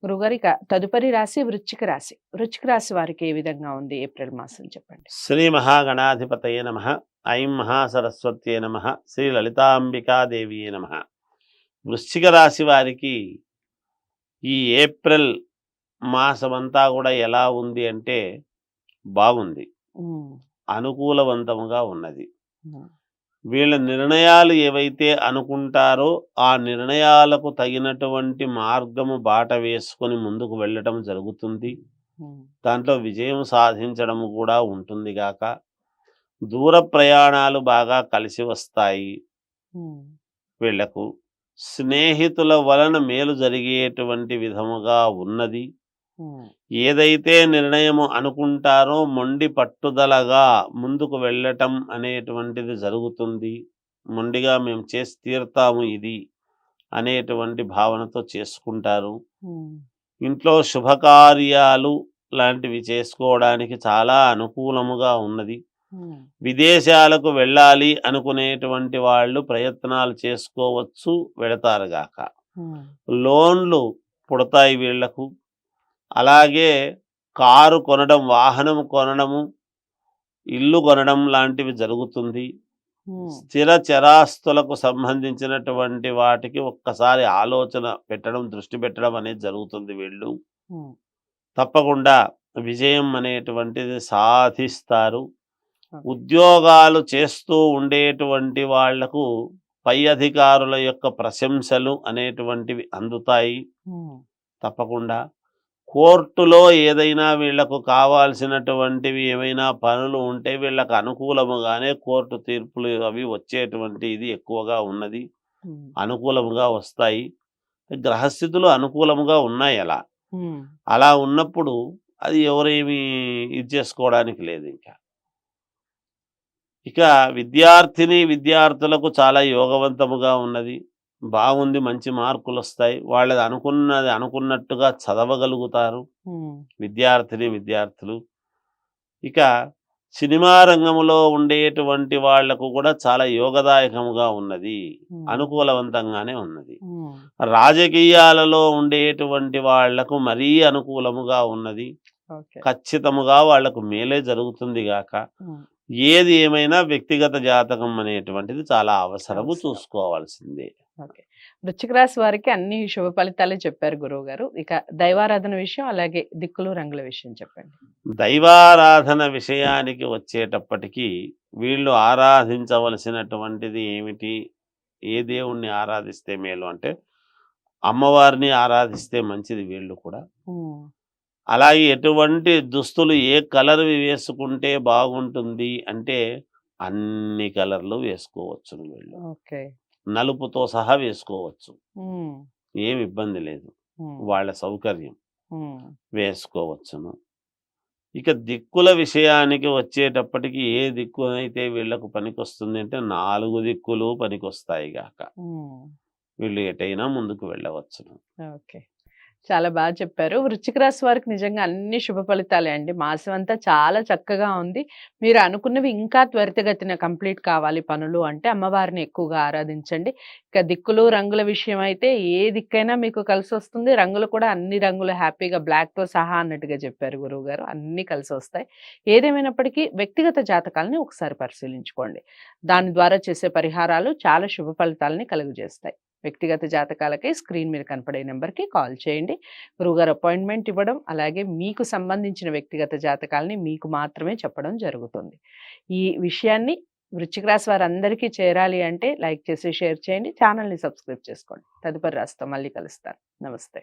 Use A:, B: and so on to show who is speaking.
A: గురుగారు ఇక తదుపరి రాశి వృశ్చిక రాశి. వృశ్చిక రాశి వారికి ఏ విధంగా ఉంది ఏప్రిల్ మాసం చెప్పండి?
B: శ్రీ మహాగణాధిపతయే నమ. ఐం మహాసరస్వత్యే నమ. శ్రీ లలితాంబికాదేవియే నమ. వృశ్చిక రాశి వారికి ఈ ఏప్రిల్ మాసమంతా కూడా ఎలా ఉంది అంటే బాగుంది, అనుకూలవంతముగా ఉన్నది. వీళ్ళ నిర్ణయాలు ఏవైతే అనుకుంటారో ఆ నిర్ణయాలకు తగినటువంటి మార్గము బాట వేసుకొని ముందుకు వెళ్ళటం జరుగుతుంది. దాంట్లో విజయం సాధించడం కూడా ఉంటుంది గాక. దూర ప్రయాణాలు బాగా కలిసి వస్తాయి. వీళ్లకు స్నేహితుల వలన మేలు జరిగేటువంటి విధముగా ఉన్నది. ఏదైతే నిర్ణయము అనుకుంటారో మొండి పట్టుదలగా ముందుకు వెళ్ళటం అనేటువంటిది జరుగుతుంది. మొండిగా మేము చేసి తీరుతాము ఇది అనేటువంటి భావనతో చేసుకుంటారు. ఇంట్లో శుభకార్యాలు లాంటివి చేసుకోవడానికి చాలా అనుకూలముగా ఉన్నది. విదేశాలకు వెళ్ళాలి అనుకునేటువంటి వాళ్ళు ప్రయత్నాలు చేసుకోవచ్చు, వెళతారుగాక. లోన్లు పుడతాయి వీళ్లకు. అలాగే కారు కొనడం, వాహనం కొనడము, ఇల్లు కొనడం లాంటివి జరుగుతుంది. స్థిర చరాస్తులకు సంబంధించినటువంటి వాటికి ఒక్కసారి ఆలోచన పెట్టడం, దృష్టి పెట్టడం అనేది జరుగుతుంది. వీళ్ళు తప్పకుండా విజయం అనేటువంటిది సాధిస్తారు. ఉద్యోగాలు చేస్తూ ఉండేటువంటి వాళ్లకు పై అధికారుల యొక్క ప్రశంసలు అనేటువంటివి అందుతాయి. తప్పకుండా కోర్టులో ఏదైనా వీళ్లకు కావాల్సినటువంటివి ఏమైనా పనులు ఉంటే వీళ్ళకు అనుకూలముగానే కోర్టు తీర్పులు అవి వచ్చేటువంటి ఇది ఎక్కువగా ఉన్నది. అనుకూలముగా వస్తాయి. గ్రహస్థితులు అనుకూలముగా ఉన్నాయి. అలా ఉన్నప్పుడు అది ఎవరేమి ఇది చేసుకోవడానికి లేదు. ఇక విద్యార్థులకు చాలా యోగవంతముగా ఉన్నది. బాగుంది, మంచి మార్కులు వస్తాయి. వాళ్ళది అనుకున్నట్టుగా చదవగలుగుతారు విద్యార్థులు. ఇక సినిమా రంగంలో ఉండేటువంటి వాళ్లకు కూడా చాలా యోగదాయకముగా ఉన్నది, అనుకూలవంతంగానే ఉన్నది. రాజకీయాలలో ఉండేటువంటి వాళ్లకు మరీ అనుకూలముగా ఉన్నది. ఖచ్చితముగా వాళ్లకు మేలే జరుగుతుంది గాక. ఏది ఏమైనా వ్యక్తిగత జాతకం అనేటువంటిది చాలా అవసరము, చూసుకోవాల్సిందే.
A: వృశ్చిక రాశి వారికి అన్ని శుభ ఫలితాలే చెప్పారు గురువు గారు. ఇక దైవారాధన విషయం, అలాగే దిక్కులు రంగుల విషయం చెప్పండి.
B: దైవారాధన విషయానికి వచ్చేటప్పటికి వీళ్ళు ఆరాధించవలసినటువంటిది ఏమిటి, ఏ దేవుణ్ణి ఆరాధిస్తే మేలు అంటే అమ్మవారిని ఆరాధిస్తే మంచిది. వీళ్ళు కూడా అలాగే ఎటువంటి దుస్తులు ఏ కలర్వి వేసుకుంటే బాగుంటుంది అంటే అన్ని కలర్లు వేసుకోవచ్చు. వీళ్ళు నలుపుతో సహా వేసుకోవచ్చు, ఏమి ఇబ్బంది లేదు. వాళ్ళ సౌకర్యం వేసుకోవచ్చును. ఇక దిక్కుల విషయానికి వచ్చేటప్పటికి ఏ దిక్కు అయితే వీళ్ళకు పనికొస్తుంది అంటే 4 దిక్కులు పనికొస్తాయి గాక. వీళ్ళు ఎటైనా ముందుకు వెళ్ళవచ్చును.
A: చాలా బాగా చెప్పారు. వృశ్చిక రాశి వారికి నిజంగా అన్ని శుభ ఫలితాలే అండి. మాసం అంతా చాలా చక్కగా ఉంది. మీరు అనుకున్నవి ఇంకా త్వరితగతిన కంప్లీట్ కావాలి పనులు అంటే అమ్మవారిని ఎక్కువగా ఆరాధించండి. ఇక దిక్కులు రంగుల విషయం అయితే ఏ దిక్కైనా మీకు కలిసి వస్తుంది. రంగులు కూడా అన్ని రంగులు హ్యాపీగా బ్లాక్తో సహా అన్నట్టుగా చెప్పారు గురువు గారు. అన్నీ కలిసి వస్తాయి. ఏదేమైనప్పటికీ వ్యక్తిగత జాతకాలని ఒకసారి పరిశీలించుకోండి. దాని ద్వారా చేసే పరిహారాలు చాలా శుభ ఫలితాలని కలుగజేస్తాయి. వ్యక్తిగత జాతకాలకై స్క్రీన్ మీద కనపడే నెంబర్కి కాల్ చేయండి. గురువుగారు అపాయింట్మెంట్ ఇవ్వడం, అలాగే మీకు సంబంధించిన వ్యక్తిగత జాతకాలని మీకు మాత్రమే చెప్పడం జరుగుతుంది. ఈ విషయాన్ని వృశ్చిక రాశి వారందరికీ చేరాలి అంటే లైక్ చేసి షేర్ చేయండి. ఛానల్ని సబ్స్క్రైబ్ చేసుకోండి. తదుపరి రాశితో మళ్ళీ కలుస్తాను. నమస్తే.